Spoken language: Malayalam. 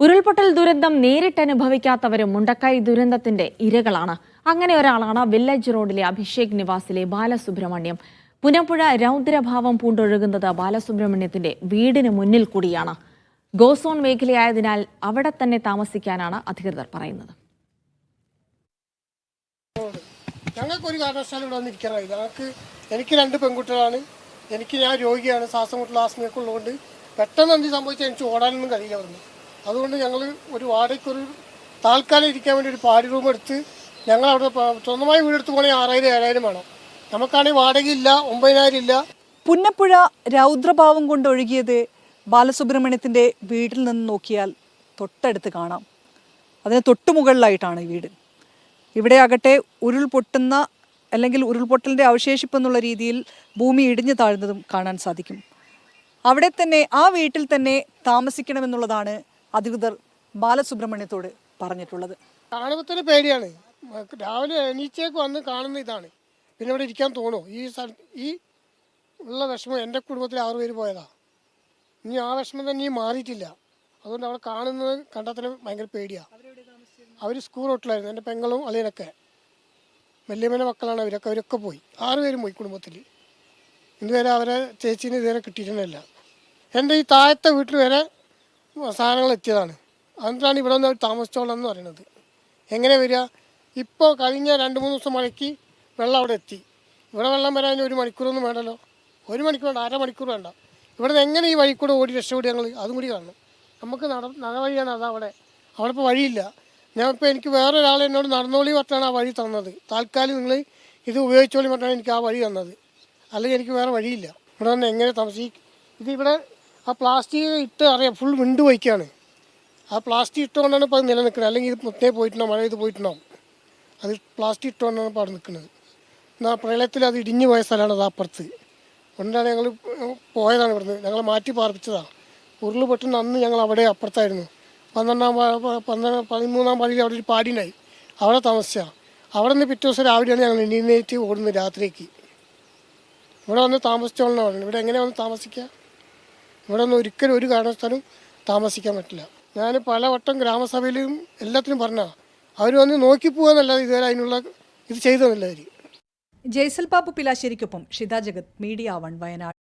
ഉരുൾപൊട്ടൽ ദുരന്തം നേരിട്ടനുഭവിക്കാത്തവരും മുണ്ടക്കൈ ദുരന്തത്തിന്റെ ഇരകളാണ്. അങ്ങനെ ഒരാളാണ് വില്ലേജ് റോഡിലെ അഭിഷേക് നിവാസിലെ ബാലസുബ്രഹ്മണ്യം. പുനപ്പുഴ രൗദ്രഭാവം പൂണ്ടൊഴുകുന്നത് ബാലസുബ്രഹ്മണ്യത്തിന്റെ വീടിന് മുന്നിൽ കൂടിയാണ്. ഗോസോൺ മേഖലയായതിനാൽ അവിടെ തന്നെ താമസിക്കാനാണ് അധികൃതർ പറയുന്നത്. ഞങ്ങൾക്കൊരു കാരണവശാലും ഇവിടെ വന്നിരിക്കാനായി. എനിക്ക് 2 പെൺകുട്ടികളാണ്. ഞാൻ രോഗിയാണ്, ശ്വാസം മുട്ടൽ ആസ്മയൊക്കെ ഉള്ളതുകൊണ്ട് പെട്ടെന്ന് എന്ത് സംഭവിച്ചാൽ എനിക്ക് ഓടാനൊന്നും കഴിയില്ല പറഞ്ഞു. അതുകൊണ്ട് ഞങ്ങൾ ഒരു വാടകയ്ക്കൊരു താൽക്കാലം ഇരിക്കാൻ വേണ്ടി ഒരു പാടി റൂം എടുത്ത് ഞങ്ങൾ അവിടെ സ്വന്തമായി വീടെടുത്ത് പോകണമെങ്കിൽ 6000-7000 വേണം. നമുക്കാണെങ്കിൽ വാടകയില്ല, 9000 ഇല്ല. പുന്നപ്പുഴ രൗദ്രഭാവം കൊണ്ടൊഴുകിയത് ബാലസുബ്രഹ്മണ്യത്തിൻ്റെ വീട്ടിൽ നിന്ന് നോക്കിയാൽ തൊട്ടടുത്ത് കാണാം. അതിന് തൊട്ടുമുകളിലായിട്ടാണ് ഈ വീട്. ഇവിടെ ആകട്ടെ ഉരുൾപൊട്ടുന്ന അല്ലെങ്കിൽ ഉരുൾപൊട്ടലിൻ്റെ അവശേഷിപ്പെന്നുള്ള രീതിയിൽ ഭൂമി ഇടിഞ്ഞു താഴ്ന്നതും കാണാൻ സാധിക്കും. അവിടെ തന്നെ ആ വീട്ടിൽ തന്നെ താമസിക്കണമെന്നുള്ളതാണ് അധികൃതർ ബാലസുബ്രഹ്മണ്യത്തോട് പറഞ്ഞിട്ടുള്ളത്. കാണുമ്പോൾ തന്നെ പേടിയാണ്. രാവിലെ എണീച്ചേക്ക് വന്ന് കാണുന്ന ഇതാണ്. പിന്നെ ഇവിടെ ഇരിക്കാൻ തോന്നുമോ? ഈ ഉള്ള വിഷമം എൻ്റെ കുടുംബത്തിൽ 6 പേര് പോയതാണ്. ഇനി ആ വിഷമം തന്നെ ഈ മാറിയിട്ടില്ല. അതുകൊണ്ട് അവിടെ കാണുന്നത് കണ്ടാൽ തന്നെ ഭയങ്കര പേടിയാണ്. അവർ സ്കൂൾ റോട്ടിലായിരുന്നു. എൻ്റെ പെങ്ങളും അളിയനൊക്കെ വല്യമ്മൻ്റെ മക്കളാണ്. അവരൊക്കെ പോയി. 6 പേരും പോയി കുടുംബത്തിൽ. ഇതുവരെ അവരെ ചേച്ചീനെ ഇതുവരെ കിട്ടിയിട്ടുണ്ടല്ല. എൻ്റെ ഈ താഴത്തെ വീട്ടിൽ വരെ സാധനങ്ങൾ എത്തിയതാണ്. അതുകൊണ്ടാണ് ഇവിടെ നിന്ന് അവർ താമസിച്ചോളാം എന്ന് പറയുന്നത്. എങ്ങനെ വരിക? ഇപ്പോൾ കഴിഞ്ഞ 2-3 ദിവസം മഴയ്ക്ക് വെള്ളം അവിടെ എത്തി. ഇവിടെ വെള്ളം വരാൻ 1 മണിക്കൂറൊന്നും വേണ്ടല്ലോ. 1 മണിക്കൂർ വേണ്ട, 1/2 മണിക്കൂർ വേണ്ട. ഇവിടെ നിന്ന് എങ്ങനെ ഈ വഴി കൂടെ ഓടി രക്ഷപ്പെടി ഞങ്ങൾ? അതും കൂടി കാണണം. നമുക്ക് നടവഴിയാണ് അവിടെ ഇപ്പോൾ വഴിയില്ല. എനിക്ക് വേറൊരാൾ എന്നോട് നടന്നോളി പറഞ്ഞാണ് ആ വഴി തന്നത്. താൽക്കാലം നിങ്ങൾ ഇത് ഉപയോഗിച്ചോളി പറഞ്ഞാണ് എനിക്ക് ആ വഴി തന്നത്. അല്ലെങ്കിൽ എനിക്ക് വേറെ വഴിയില്ല. ഇവിടെ നിന്ന് എങ്ങനെ താമസിക്കും? ഇതിവിടെ ആ പ്ലാസ്റ്റിക് ഇട്ട് അറിയാം, ഫുൾ വിണ്ട് പോയിക്കാണ്. ആ പ്ലാസ്റ്റിക് ഇട്ടുകൊണ്ടാണ് ഇപ്പോൾ അത് നിലനിൽക്കുന്നത്. അല്ലെങ്കിൽ ഇത് മുത്തേ പോയിട്ടുണ്ടാവും, മഴ ഇത് പോയിട്ടുണ്ടാവും. അത് പ്ലാസ്റ്റിക് ഇട്ടുകൊണ്ടാണ് ഇപ്പോൾ അവിടെ നിൽക്കുന്നത്. എന്നാൽ പ്രളയത്തിൽ അത് ഇടിഞ്ഞു പോയ സ്ഥലമാണ് അത് അപ്പുറത്ത്. അതുകൊണ്ടാണ് ഞങ്ങൾ പോയതാണ് ഇവിടുന്ന്. ഞങ്ങൾ മാറ്റി പാർപ്പിച്ചതാണ്. ഉരുൾപൊട്ടുന്ന അന്ന് ഞങ്ങൾ അവിടെ അപ്പുറത്തായിരുന്നു. 13-ാം പടിയിൽ അവിടെ ഒരു പാടിയുണ്ടായി. അവിടെ താമസിച്ചാണ്. അവിടെ നിന്ന് പിറ്റേ ദിവസം രാവിലെയാണ് ഞങ്ങൾ എണ്ണീറ്റ് ഓടുന്നത് രാത്രിക്ക്. ഇവിടെ വന്ന് താമസിച്ചോളെന്ന് പറഞ്ഞു. ഇവിടെ എങ്ങനെ വന്ന് താമസിക്കുക? ഇവിടെ ഒന്നും ഒരിക്കലും ഒരു കാരണവശാലും താമസിക്കാൻ പറ്റില്ല. ഞാൻ പലവട്ടം ഗ്രാമസഭയിലും എല്ലാത്തിനും പറഞ്ഞാൽ അവർ വന്ന് നോക്കിപ്പോകാന്നല്ലാതെ ഇതുവരെ അതിനുള്ള ഇത് ചെയ്തതല്ല അവർ. ജയ്സൽ ബാബു പിലാശ്ശേരിക്കൊപ്പം ഷിത ജഗത്, മീഡിയ 1 വയനാട്.